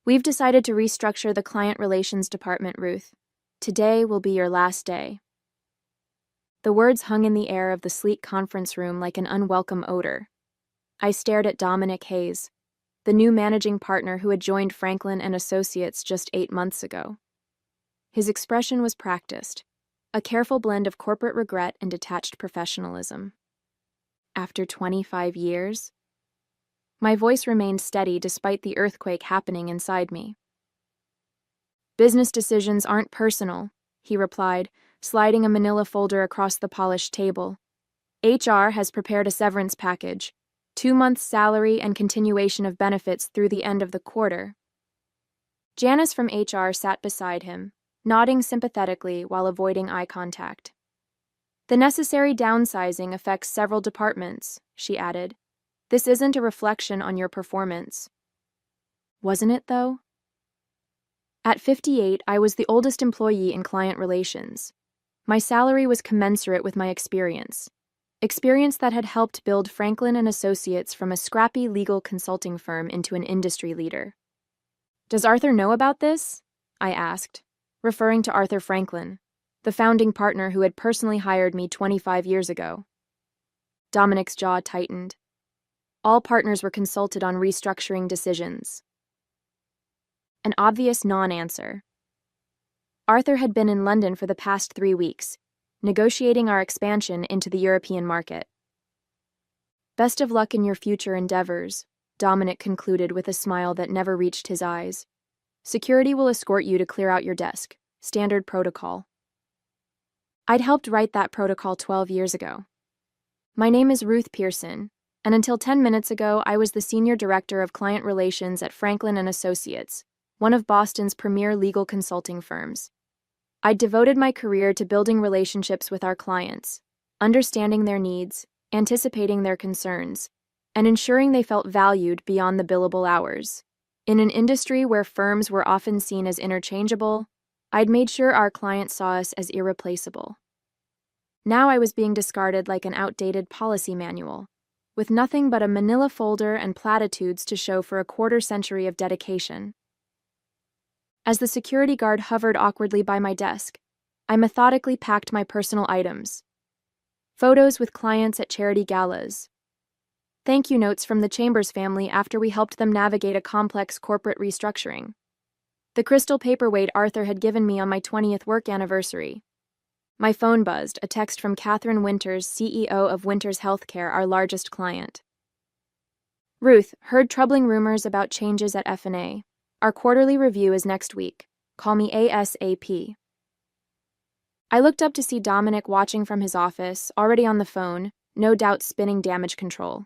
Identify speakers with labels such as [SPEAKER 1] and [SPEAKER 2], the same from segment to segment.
[SPEAKER 1] We've decided to restructure the client relations department, Ruth. Today will be your last day. The words hung in the air of the sleek conference room like an unwelcome odor. I stared at Dominic Hayes, the new managing partner who had joined Franklin and Associates just 8 months ago. His expression was practiced, a careful blend of corporate regret and detached professionalism. After 25 years? My voice remained steady despite the earthquake happening inside me. Business decisions aren't personal, he replied, sliding a manila folder across the polished table. HR has prepared a severance package, 2 months' salary and continuation of benefits through the end of the quarter. Janice from HR sat beside him, nodding sympathetically while avoiding eye contact. The necessary downsizing affects several departments, she added. This isn't a reflection on your performance. Wasn't it, though? At 58, I was the oldest employee in client relations. My salary was commensurate with my experience that had helped build Franklin and Associates from a scrappy legal consulting firm into an industry leader. Does Arthur know about this? I asked, referring to Arthur Franklin, the founding partner who had personally hired me 25 years ago. Dominic's jaw tightened. All partners were consulted on restructuring decisions. An obvious non-answer. Arthur had been in London for the past 3 weeks, negotiating our expansion into the European market. Best of luck in your future endeavors, Dominic concluded with a smile that never reached his eyes. Security will escort you to clear out your desk. Standard protocol. I'd helped write that protocol 12 years ago. My name is Ruth Pearson, and until 10 minutes ago, I was the Senior Director of Client Relations at Franklin and Associates, one of Boston's premier legal consulting firms. I'd devoted my career to building relationships with our clients, understanding their needs, anticipating their concerns, and ensuring they felt valued beyond the billable hours. In an industry where firms were often seen as interchangeable, I'd made sure our clients saw us as irreplaceable. Now I was being discarded like an outdated policy manual, with nothing but a manila folder and platitudes to show for a quarter-century of dedication. As the security guard hovered awkwardly by my desk, I methodically packed my personal items. Photos with clients at charity galas. Thank you notes from the Chambers family after we helped them navigate a complex corporate restructuring. The crystal paperweight Arthur had given me on my 20th work anniversary. My phone buzzed, a text from Catherine Winters, CEO of Winters Healthcare, our largest client. Ruth, heard troubling rumors about changes at F&A. Our quarterly review is next week. Call me ASAP. I looked up to see Dominic watching from his office, already on the phone, no doubt spinning damage control.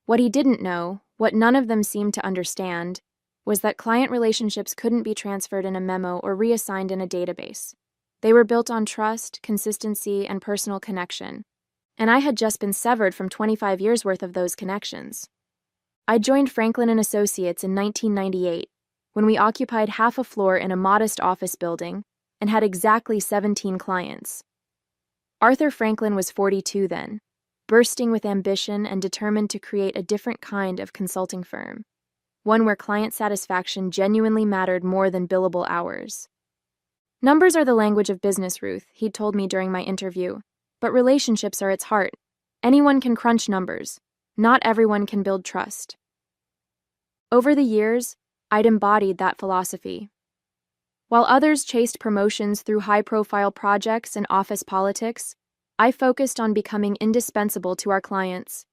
[SPEAKER 1] What he didn't know, what none of them seemed to understand, was that client relationships couldn't be transferred in a memo or reassigned in a database. They were built on trust, consistency, and personal connection, and I had just been severed from 25 years' worth of those connections. I joined Franklin and Associates in 1998, when we occupied half a floor in a modest office building and had exactly 17 clients. Arthur Franklin was 42 then, bursting with ambition and determined to create a different kind of consulting firm, one where client satisfaction genuinely mattered more than billable hours. Numbers are the language of business, Ruth, he'd told me during my interview, but relationships are its heart. Anyone can crunch numbers. Not everyone can build trust. Over the years, I'd embodied that philosophy. While others chased promotions through high-profile projects and office politics, I focused on becoming indispensable to our clients.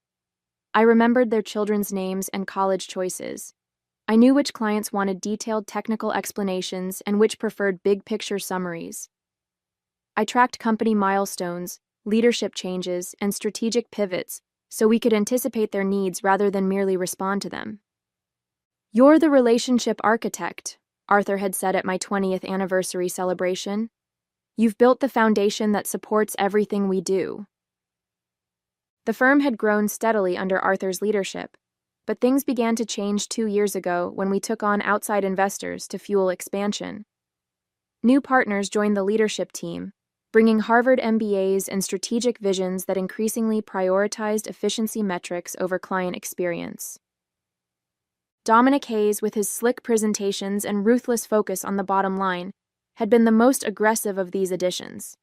[SPEAKER 1] I remembered their children's names and college choices. I knew which clients wanted detailed technical explanations and which preferred big-picture summaries. I tracked company milestones, leadership changes, and strategic pivots so we could anticipate their needs rather than merely respond to them. You're the relationship architect, Arthur had said at my 20th anniversary celebration. You've built the foundation that supports everything we do. The firm had grown steadily under Arthur's leadership, but things began to change 2 years ago when we took on outside investors to fuel expansion. New partners joined the leadership team, bringing Harvard MBAs and strategic visions that increasingly prioritized efficiency metrics over client experience. Dominic Hayes, with his slick presentations and ruthless focus on the bottom line, had been the most aggressive of these additions.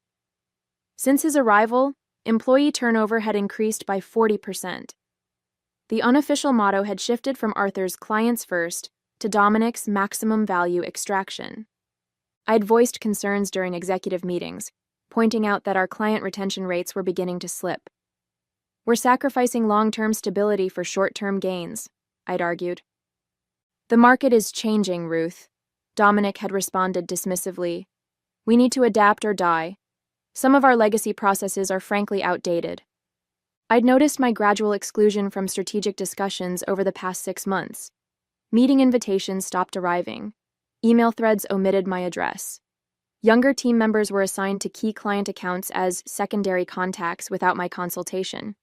[SPEAKER 1] Since his arrival, employee turnover had increased by 40%. The unofficial motto had shifted from Arthur's clients first to Dominic's maximum value extraction. I had voiced concerns during executive meetings, pointing out that our client retention rates were beginning to slip. "We're sacrificing long-term stability for short-term gains," I'd argued. "The market is changing, Ruth," Dominic had responded dismissively. "We need to adapt or die. Some of our legacy processes are frankly outdated." I'd noticed my gradual exclusion from strategic discussions over the past 6 months. Meeting invitations stopped arriving. Email threads omitted my address. Younger team members were assigned to key client accounts as secondary contacts without my consultation.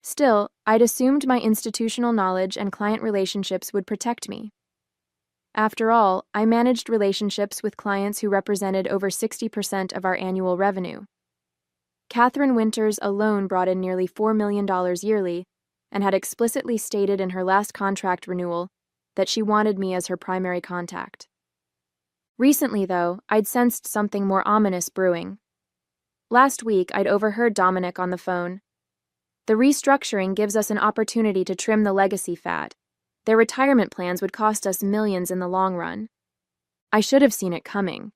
[SPEAKER 1] Still, I'd assumed my institutional knowledge and client relationships would protect me. After all, I managed relationships with clients who represented over 60% of our annual revenue. Catherine Winters alone brought in nearly $4 million yearly and had explicitly stated in her last contract renewal that she wanted me as her primary contact. Recently, though, I'd sensed something more ominous brewing. Last week, I'd overheard Dominic on the phone. "The restructuring gives us an opportunity to trim the legacy fat. Their retirement plans would cost us millions in the long run." I should have seen it coming,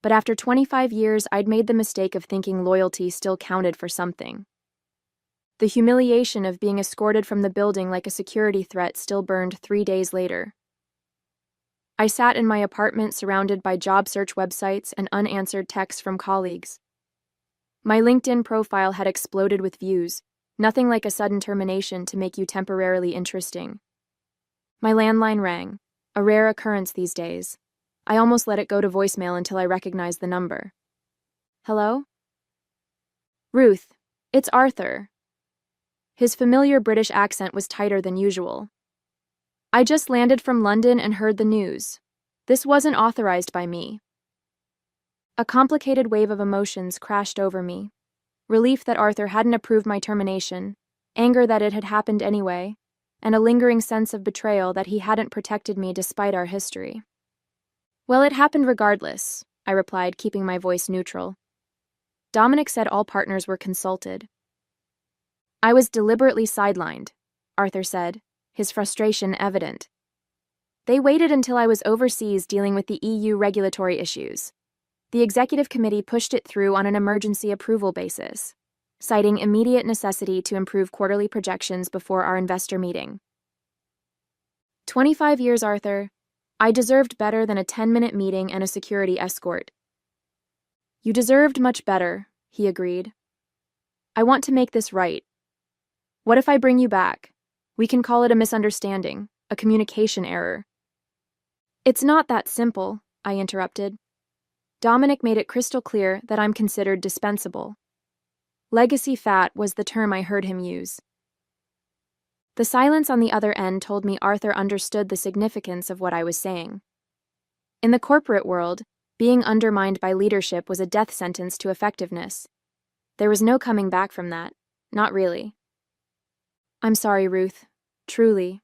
[SPEAKER 1] but after 25 years, I'd made the mistake of thinking loyalty still counted for something. The humiliation of being escorted from the building like a security threat still burned 3 days later. I sat in my apartment surrounded by job search websites and unanswered texts from colleagues. My LinkedIn profile had exploded with views, nothing like a sudden termination to make you temporarily interesting. My landline rang, a rare occurrence these days. I almost let it go to voicemail until I recognized the number. "Hello?" "Ruth, it's Arthur." His familiar British accent was tighter than usual. "I just landed from London and heard the news. This wasn't authorized by me." A complicated wave of emotions crashed over me. Relief that Arthur hadn't approved my termination, anger that it had happened anyway, and a lingering sense of betrayal that he hadn't protected me despite our history. "Well, it happened regardless," I replied, keeping my voice neutral. Dominic said all partners were consulted. "I was deliberately sidelined," Arthur said, his frustration evident. "They waited until I was overseas dealing with the EU regulatory issues. The executive committee pushed it through on an emergency approval basis, citing immediate necessity to improve quarterly projections before our investor meeting." 25 years, Arthur. I deserved better than a 10-minute meeting and a security escort. "You deserved much better," he agreed. "I want to make this right. What if I bring you back? We can call it a misunderstanding, a communication error." "It's not that simple," I interrupted. Dominic made it crystal clear that I'm considered dispensable. Legacy fat was the term I heard him use. The silence on the other end told me Arthur understood the significance of what I was saying. In the corporate world, being undermined by leadership was a death sentence to effectiveness. There was no coming back from that, not really. "I'm sorry, Ruth, truly.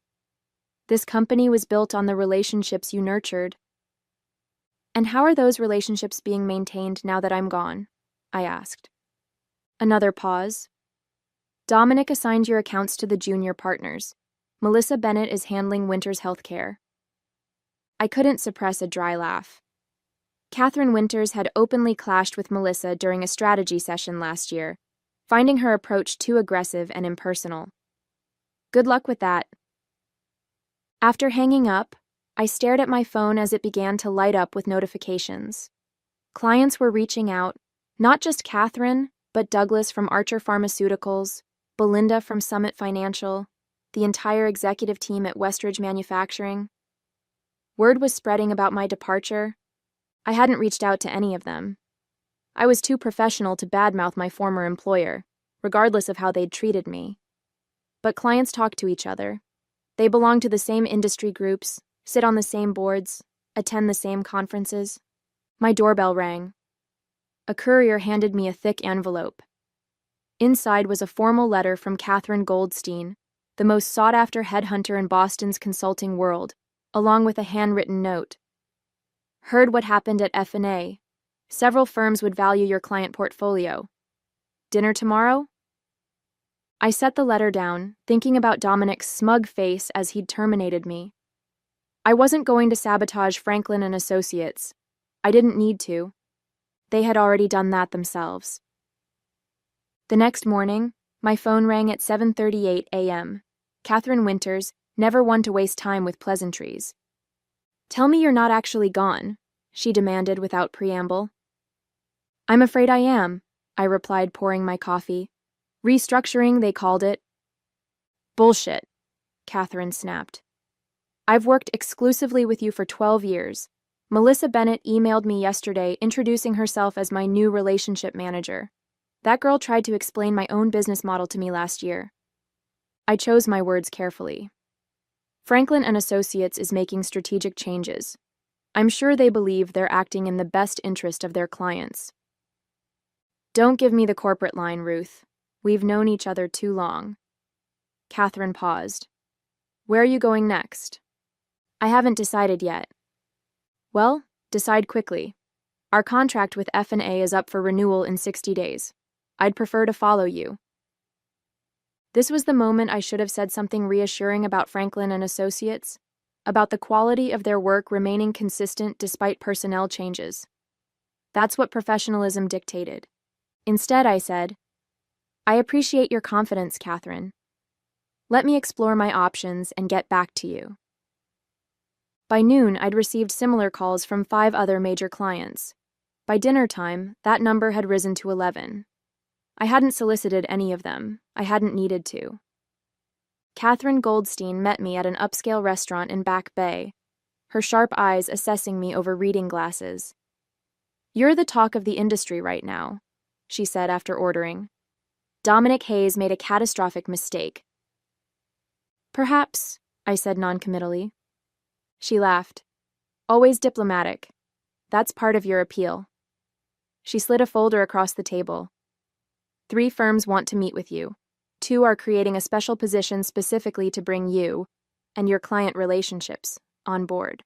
[SPEAKER 1] This company was built on the relationships you nurtured." "And how are those relationships being maintained now that I'm gone?" I asked. Another pause. "Dominic assigned your accounts to the junior partners. Melissa Bennett is handling Winters Healthcare." I couldn't suppress a dry laugh. Catherine Winters had openly clashed with Melissa during a strategy session last year, finding her approach too aggressive and impersonal. Good luck with that. After hanging up, I stared at my phone as it began to light up with notifications. Clients were reaching out, not just Catherine, but Douglas from Archer Pharmaceuticals, Belinda from Summit Financial, the entire executive team at Westridge Manufacturing. Word was spreading about my departure. I hadn't reached out to any of them. I was too professional to badmouth my former employer, regardless of how they'd treated me. But clients talk to each other. They belong to the same industry groups, sit on the same boards, attend the same conferences. My doorbell rang. A courier handed me a thick envelope. Inside was a formal letter from Catherine Goldstein, the most sought-after headhunter in Boston's consulting world, along with a handwritten note. Heard what happened at F&A. Several firms would value your client portfolio. Dinner tomorrow? I set the letter down, thinking about Dominic's smug face as he'd terminated me. I wasn't going to sabotage Franklin and Associates. I didn't need to. They had already done that themselves. The next morning, my phone rang at 7:38 a.m. Catherine Winters, never one to waste time with pleasantries. "Tell me you're not actually gone," she demanded without preamble. "I'm afraid I am," I replied, pouring my coffee. "Restructuring, they called it." "Bullshit," Catherine snapped. "I've worked exclusively with you for 12 years. Melissa Bennett emailed me yesterday introducing herself as my new relationship manager. That girl tried to explain my own business model to me last year." I chose my words carefully. Franklin and Associates is making strategic changes. I'm sure they believe they're acting in the best interest of their clients. "Don't give me the corporate line, Ruth. We've known each other too long." Catherine paused. "Where are you going next?" "I haven't decided yet." "Well, decide quickly. Our contract with F&A is up for renewal in 60 days. I'd prefer to follow you." This was the moment I should have said something reassuring about Franklin and Associates, about the quality of their work remaining consistent despite personnel changes. That's what professionalism dictated. Instead, I said, "I appreciate your confidence, Catherine. Let me explore my options and get back to you." By noon, I'd received similar calls from 5 other major clients. By dinner time, that number had risen to 11. I hadn't solicited any of them. I hadn't needed to. Catherine Goldstein met me at an upscale restaurant in Back Bay, her sharp eyes assessing me over reading glasses. "You're the talk of the industry right now," she said after ordering. "Dominic Hayes made a catastrophic mistake." "Perhaps," I said noncommittally. She laughed. "Always diplomatic. That's part of your appeal." She slid a folder across the table. 3 firms want to meet with you. 2 are creating a special position specifically to bring you, and your client relationships, on board.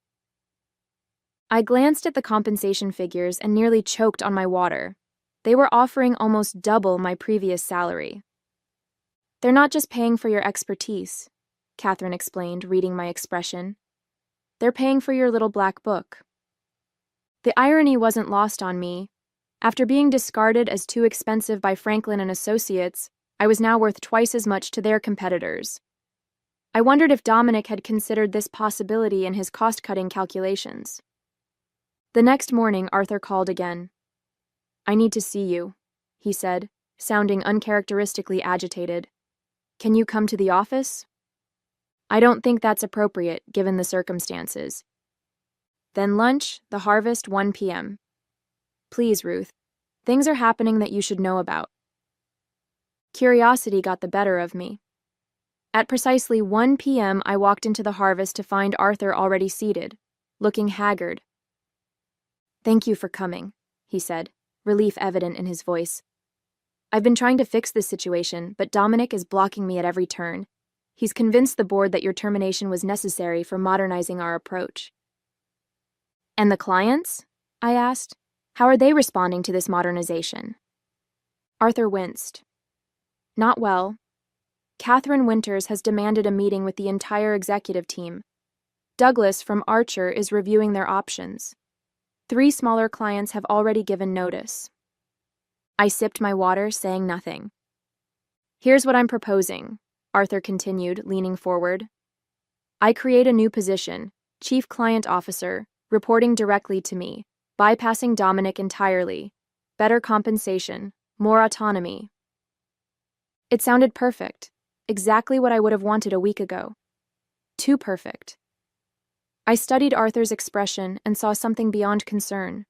[SPEAKER 1] I glanced at the compensation figures and nearly choked on my water. They were offering almost double my previous salary. "They're not just paying for your expertise," Catherine explained, reading my expression. "They're paying for your little black book." The irony wasn't lost on me. After being discarded as too expensive by Franklin and Associates, I was now worth twice as much to their competitors. I wondered if Dominic had considered this possibility in his cost-cutting calculations. The next morning, Arthur called again. "I need to see you," he said, sounding uncharacteristically agitated. "Can you come to the office?" "I don't think that's appropriate, given the circumstances." "Then lunch, the Harvest, 1 p.m. Please, Ruth. Things are happening that you should know about." Curiosity got the better of me. At precisely 1 p.m., I walked into the Harvest to find Arthur already seated, looking haggard. "Thank you for coming," he said, relief evident in his voice. "I've been trying to fix this situation, but Dominic is blocking me at every turn. He's convinced the board that your termination was necessary for modernizing our approach." "And the clients?" I asked. "How are they responding to this modernization?" Arthur winced. "Not well. Catherine Winters has demanded a meeting with the entire executive team. Douglas from Archer is reviewing their options. 3 smaller clients have already given notice." I sipped my water, saying nothing. "Here's what I'm proposing," Arthur continued, leaning forward. "I create a new position, Chief Client Officer, reporting directly to me, bypassing Dominic entirely. Better compensation, more autonomy." It sounded perfect, exactly what I would have wanted a week ago. Too perfect. I studied Arthur's expression and saw something beyond concern.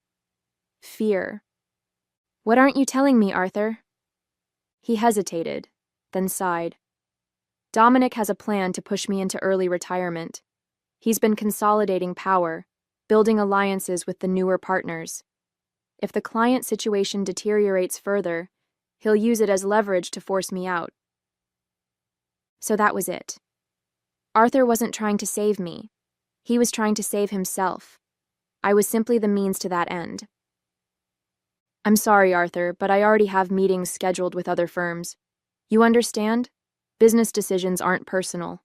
[SPEAKER 1] Fear. "What aren't you telling me, Arthur?" He hesitated, then sighed. "Dominic has a plan to push me into early retirement. He's been consolidating power, building alliances with the newer partners. If the client situation deteriorates further, he'll use it as leverage to force me out." So that was it. Arthur wasn't trying to save me. He was trying to save himself. I was simply the means to that end. I'm sorry, Arthur, but I already have meetings scheduled with other firms. You understand? Business decisions aren't personal.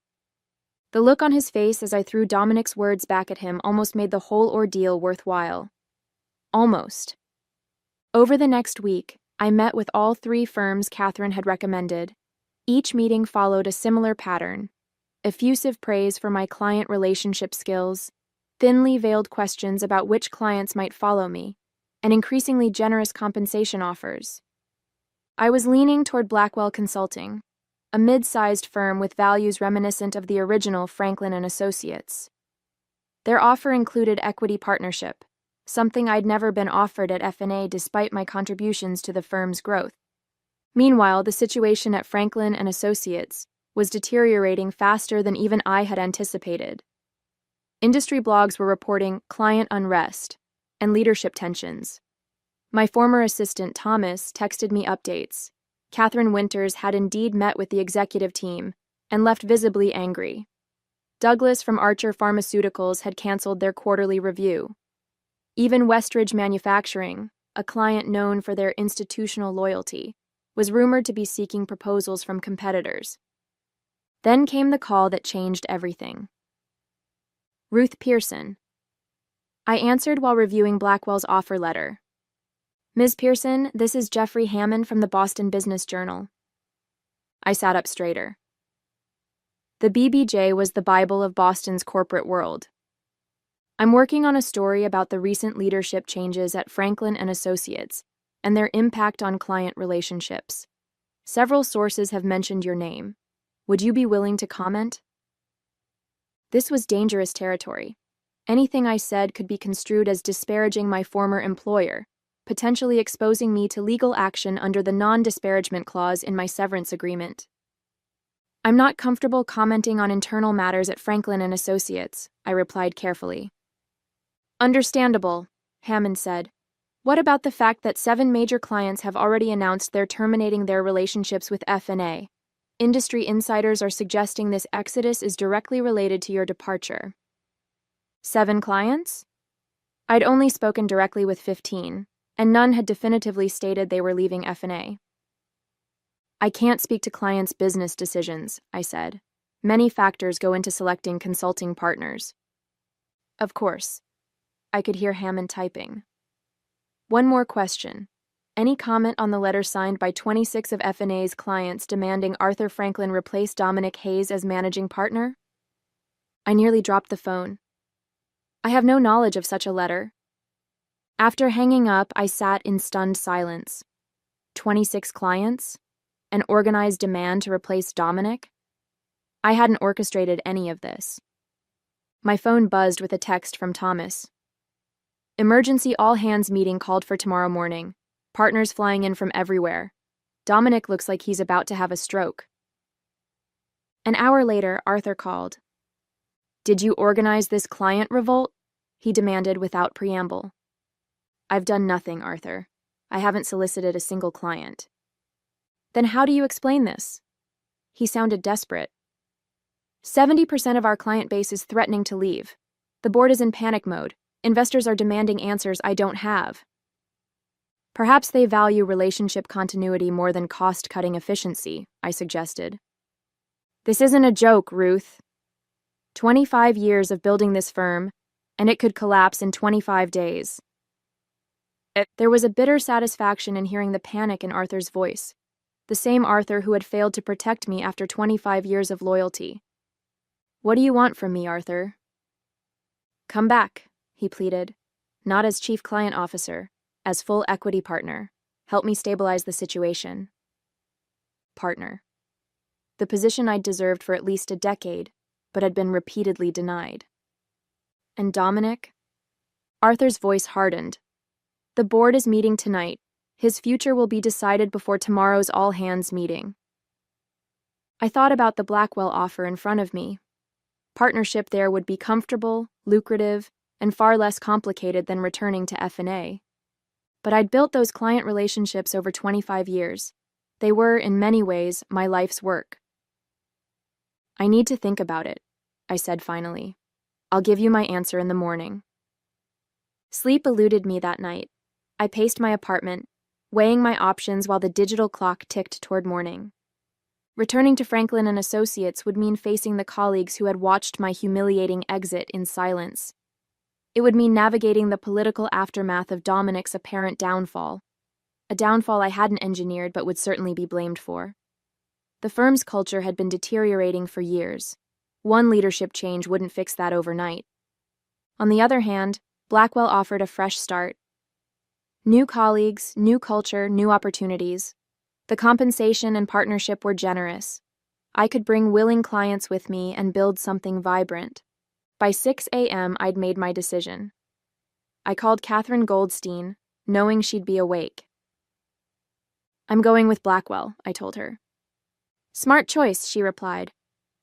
[SPEAKER 1] The look on his face as I threw Dominic's words back at him almost made the whole ordeal worthwhile. Almost. Over the next week, I met with all 3 firms Catherine had recommended. Each meeting followed a similar pattern: effusive praise for my client relationship skills, thinly veiled questions about which clients might follow me, and increasingly generous compensation offers. I was leaning toward Blackwell Consulting, a mid-sized firm with values reminiscent of the original Franklin and Associates. Their offer included equity partnership, something I'd never been offered at F&A despite my contributions to the firm's growth. Meanwhile, the situation at Franklin and Associates was deteriorating faster than even I had anticipated. Industry blogs were reporting client unrest and leadership tensions. My former assistant, Thomas, texted me updates. Catherine Winters had indeed met with the executive team and left visibly angry. Douglas from Archer Pharmaceuticals had canceled their quarterly review. Even Westridge Manufacturing, a client known for their institutional loyalty, was rumored to be seeking proposals from competitors. Then came the call that changed everything. Ruth Pearson. I answered while reviewing Blackwell's offer letter. Ms. Pearson, this is Jeffrey Hammond from the Boston Business Journal. I sat up straighter. The BBJ was the Bible of Boston's corporate world. I'm working on a story about the recent leadership changes at Franklin and Associates and their impact on client relationships. Several sources have mentioned your name. Would you be willing to comment? This was dangerous territory. Anything I said could be construed as disparaging my former employer, potentially exposing me to legal action under the non-disparagement clause in my severance agreement. I'm not comfortable commenting on internal matters at Franklin and Associates, I replied carefully. Understandable, Hammond said. What about the fact that 7 major clients have already announced they're terminating their relationships with F&A? Industry insiders are suggesting this exodus is directly related to your departure. 7 clients? I'd only spoken directly with 15, and none had definitively stated they were leaving F&A. I can't speak to clients' business decisions, I said. Many factors go into selecting consulting partners. Of course. I could hear Hammond typing. One more question. Any comment on the letter signed by 26 of F&A's clients demanding Arthur Franklin replace Dominic Hayes as managing partner? I nearly dropped the phone. I have no knowledge of such a letter. After hanging up, I sat in stunned silence. 26 clients? An organized demand to replace Dominic? I hadn't orchestrated any of this. My phone buzzed with a text from Thomas. Emergency all-hands meeting called for tomorrow morning. Partners flying in from everywhere. Dominic looks like he's about to have a stroke. An hour later, Arthur called. Did you organize this client revolt? He demanded without preamble. I've done nothing, Arthur. I haven't solicited a single client. Then how do you explain this? He sounded desperate. 70% of our client base is threatening to leave. The board is in panic mode. Investors are demanding answers I don't have. Perhaps they value relationship continuity more than cost-cutting efficiency, I suggested. This isn't a joke, Ruth. 25 years of building this firm, and it could collapse in 25 days. There was a bitter satisfaction in hearing the panic in Arthur's voice, the same Arthur who had failed to protect me after 25 years of loyalty. What do you want from me, Arthur? Come back, he pleaded, not as chief client officer, as full equity partner. Help me stabilize the situation. Partner. The position I'd deserved for at least a decade, but had been repeatedly denied. And Dominic? Arthur's voice hardened. The board is meeting tonight. His future will be decided before tomorrow's all-hands meeting. I thought about the Blackwell offer in front of me. Partnership there would be comfortable, lucrative, and far less complicated than returning to F&A. But I'd built those client relationships over 25 years. They were, in many ways, my life's work. I need to think about it, I said finally. I'll give you my answer in the morning. Sleep eluded me that night. I paced my apartment, weighing my options while the digital clock ticked toward morning. Returning to Franklin and Associates would mean facing the colleagues who had watched my humiliating exit in silence. It would mean navigating the political aftermath of Dominic's apparent downfall, a downfall I hadn't engineered but would certainly be blamed for. The firm's culture had been deteriorating for years. One leadership change wouldn't fix that overnight. On the other hand, Blackwell offered a fresh start. New colleagues, new culture, new opportunities. The compensation and partnership were generous. I could bring willing clients with me and build something vibrant. By 6 a.m., I'd made my decision. I called Catherine Goldstein, knowing she'd be awake. I'm going with Blackwell, I told her. Smart choice, she replied.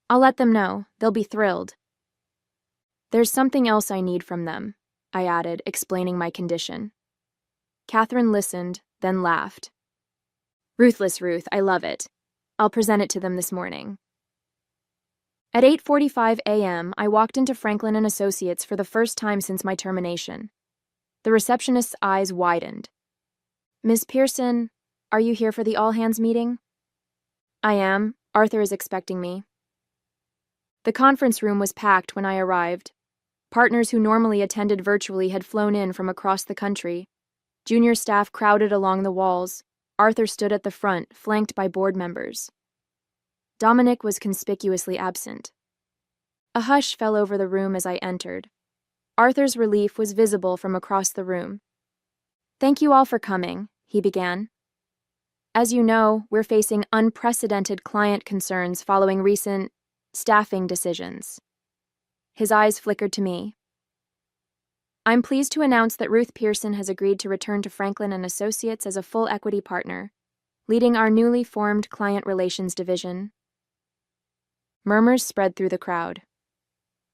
[SPEAKER 1] I'll let them know. They'll be thrilled. There's something else I need from them, I added, explaining my condition. Catherine listened, then laughed. Ruthless, Ruth, I love it. I'll present it to them this morning. At 8:45 a.m., I walked into Franklin and Associates for the first time since my termination. The receptionist's eyes widened. Ms. Pearson, are you here for the all-hands meeting? I am. Arthur is expecting me. The conference room was packed when I arrived. Partners who normally attended virtually had flown in from across the country. Junior staff crowded along the walls. Arthur stood at the front, flanked by board members. Dominic was conspicuously absent. A hush fell over the room as I entered. Arthur's relief was visible from across the room. Thank you all for coming, he began. As you know, we're facing unprecedented client concerns following recent staffing decisions. His eyes flickered to me. I'm pleased to announce that Ruth Pearson has agreed to return to Franklin and Associates as a full equity partner, leading our newly formed client relations division. Murmurs spread through the crowd.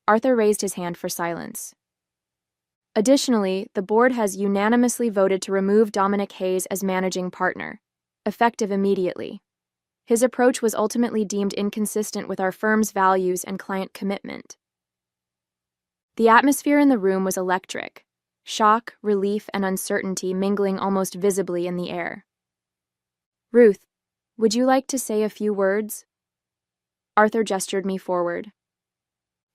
[SPEAKER 1] Arthur raised his hand for silence. Additionally, the board has unanimously voted to remove Dominic Hayes as managing partner, effective immediately. His approach was ultimately deemed inconsistent with our firm's values and client commitment. The atmosphere in the room was electric, shock, relief, and uncertainty mingling almost visibly in the air. Ruth, would you like to say a few words? Arthur gestured me forward.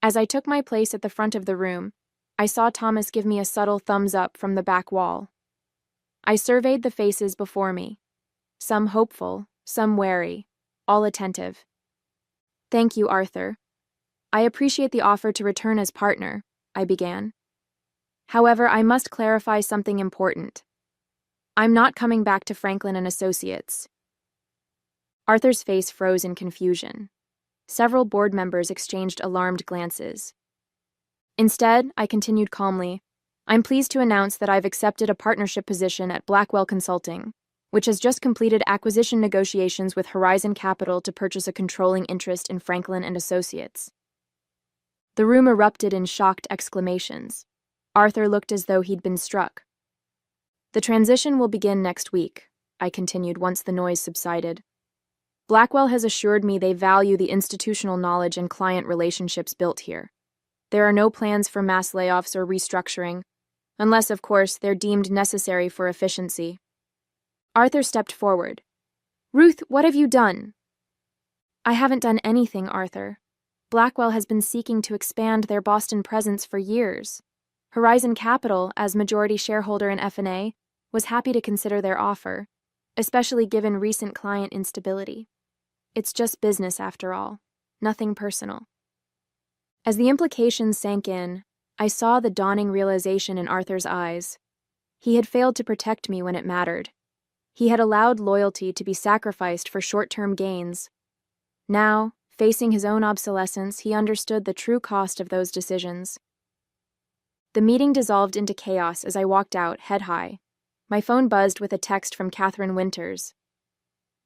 [SPEAKER 1] As I took my place at the front of the room, I saw Thomas give me a subtle thumbs up from the back wall. I surveyed the faces before me, some hopeful, some wary, all attentive. Thank you, Arthur. I appreciate the offer to return as partner, I began. However, I must clarify something important. I'm not coming back to Franklin and Associates. Arthur's face froze in confusion. Several board members exchanged alarmed glances. Instead, I continued calmly, I'm pleased to announce that I've accepted a partnership position at Blackwell Consulting, which has just completed acquisition negotiations with Horizon Capital to purchase a controlling interest in Franklin and Associates. The room erupted in shocked exclamations. Arthur looked as though he'd been struck. The transition will begin next week, I continued once the noise subsided. Blackwell has assured me they value the institutional knowledge and client relationships built here. There are no plans for mass layoffs or restructuring, unless, of course, they're deemed necessary for efficiency. Arthur stepped forward. Ruth, what have you done? I haven't done anything, Arthur. Blackwell has been seeking to expand their Boston presence for years. Horizon Capital, as majority shareholder in F&A, was happy to consider their offer, especially given recent client instability. It's just business after all, nothing personal. As the implications sank in, I saw the dawning realization in Arthur's eyes. He had failed to protect me when it mattered. He had allowed loyalty to be sacrificed for short-term gains. Now, facing his own obsolescence, he understood the true cost of those decisions. The meeting dissolved into chaos as I walked out, head high. My phone buzzed with a text from Catherine Winters.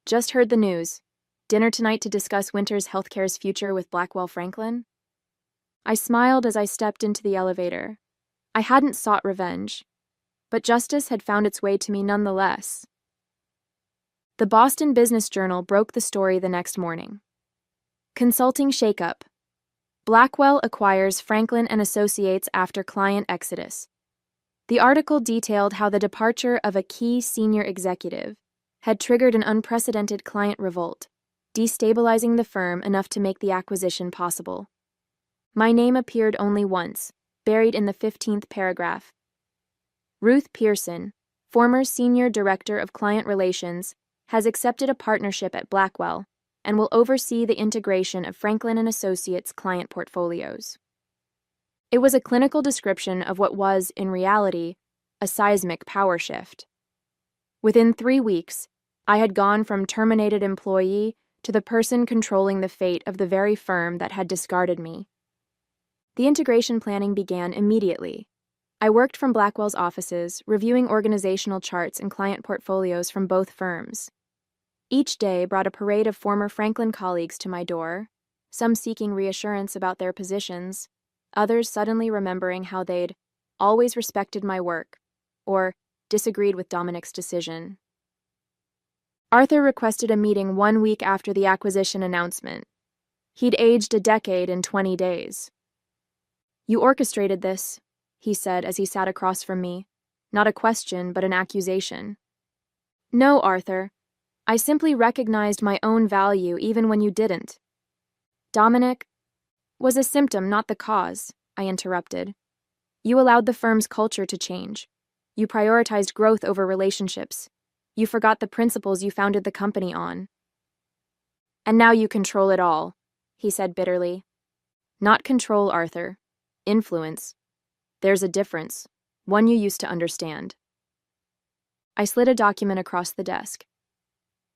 [SPEAKER 1] Just heard the news. Dinner tonight to discuss Winters Healthcare's future with Blackwell Franklin? I smiled as I stepped into the elevator. I hadn't sought revenge, but justice had found its way to me nonetheless. The Boston Business Journal broke the story the next morning. Consulting shakeup. Blackwell acquires Franklin and Associates after client exodus. The article detailed how the departure of a key senior executive had triggered an unprecedented client revolt, destabilizing the firm enough to make the acquisition possible. My name appeared only once, buried in the 15th paragraph. Ruth Pearson, former Senior Director of Client Relations, has accepted a partnership at Blackwell and will oversee the integration of Franklin and Associates client portfolios. It was a clinical description of what was, in reality, a seismic power shift. Within 3 weeks, I had gone from terminated employee to the person controlling the fate of the very firm that had discarded me. The integration planning began immediately. I worked from Blackwell's offices, reviewing organizational charts and client portfolios from both firms. Each day brought a parade of former Franklin colleagues to my door, some seeking reassurance about their positions, others suddenly remembering how they'd always respected my work, or disagreed with Dominic's decision. Arthur requested a meeting 1 week after the acquisition announcement. He'd aged a decade in 20 days. "You orchestrated this," he said as he sat across from me. Not a question, but an accusation. "No, Arthur. I simply recognized my own value even when you didn't." "Dominic was a symptom, not the cause," I interrupted. "You allowed the firm's culture to change. You prioritized growth over relationships. You forgot the principles you founded the company on. And now you control it all," he said bitterly. "Not control, Arthur. Influence. There's a difference, one you used to understand." I slid a document across the desk.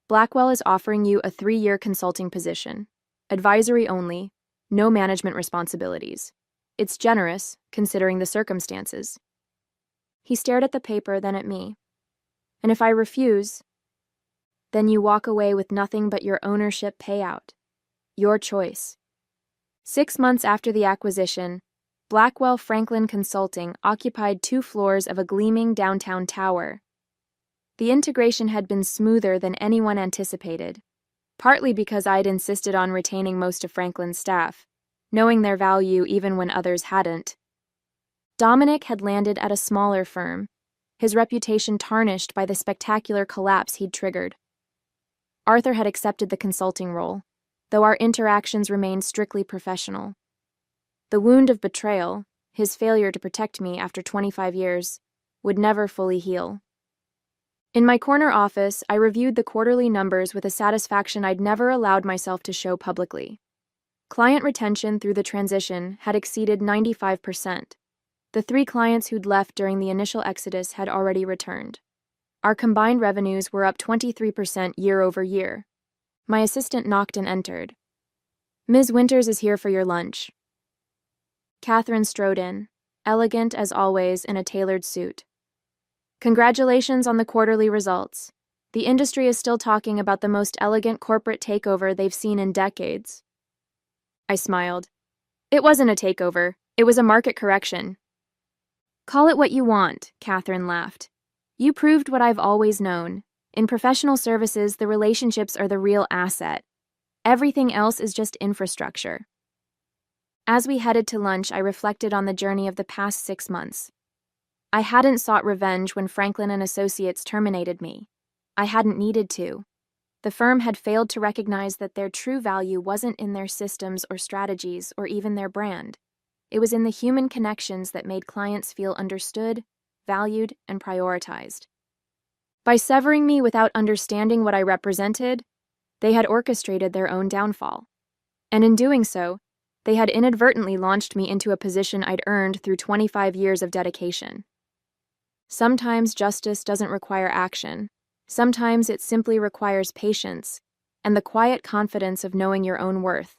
[SPEAKER 1] "Blackwell is offering you a 3-year consulting position. Advisory only, no management responsibilities. It's generous, considering the circumstances." He stared at the paper, then at me. "And if I refuse, then you walk away with nothing but your ownership payout. Your choice." 6 months after the acquisition, Blackwell Franklin Consulting occupied 2 floors of a gleaming downtown tower. The integration had been smoother than anyone anticipated, partly because I'd insisted on retaining most of Franklin's staff, knowing their value even when others hadn't. Dominic had landed at a smaller firm, his reputation tarnished by the spectacular collapse he'd triggered. Arthur had accepted the consulting role, though our interactions remained strictly professional. The wound of betrayal, his failure to protect me after 25 years, would never fully heal. In my corner office, I reviewed the quarterly numbers with a satisfaction I'd never allowed myself to show publicly. Client retention through the transition had exceeded 95%. The 3 clients who'd left during the initial exodus had already returned. Our combined revenues were up 23% year over year. My assistant knocked and entered. "Ms. Winters is here for your lunch." Catherine strode in, elegant as always in a tailored suit. "Congratulations on the quarterly results. The industry is still talking about the most elegant corporate takeover they've seen in decades." I smiled. "It wasn't a takeover. It was a market correction." "Call it what you want," Catherine laughed. "You proved what I've always known. In professional services, the relationships are the real asset. Everything else is just infrastructure." As we headed to lunch, I reflected on the journey of the past 6 months. I hadn't sought revenge when Franklin and Associates terminated me. I hadn't needed to. The firm had failed to recognize that their true value wasn't in their systems or strategies or even their brand. It was in the human connections that made clients feel understood, valued, and prioritized. By severing me without understanding what I represented, they had orchestrated their own downfall. And in doing so, they had inadvertently launched me into a position I'd earned through 25 years of dedication. Sometimes justice doesn't require action. Sometimes it simply requires patience and the quiet confidence of knowing your own worth.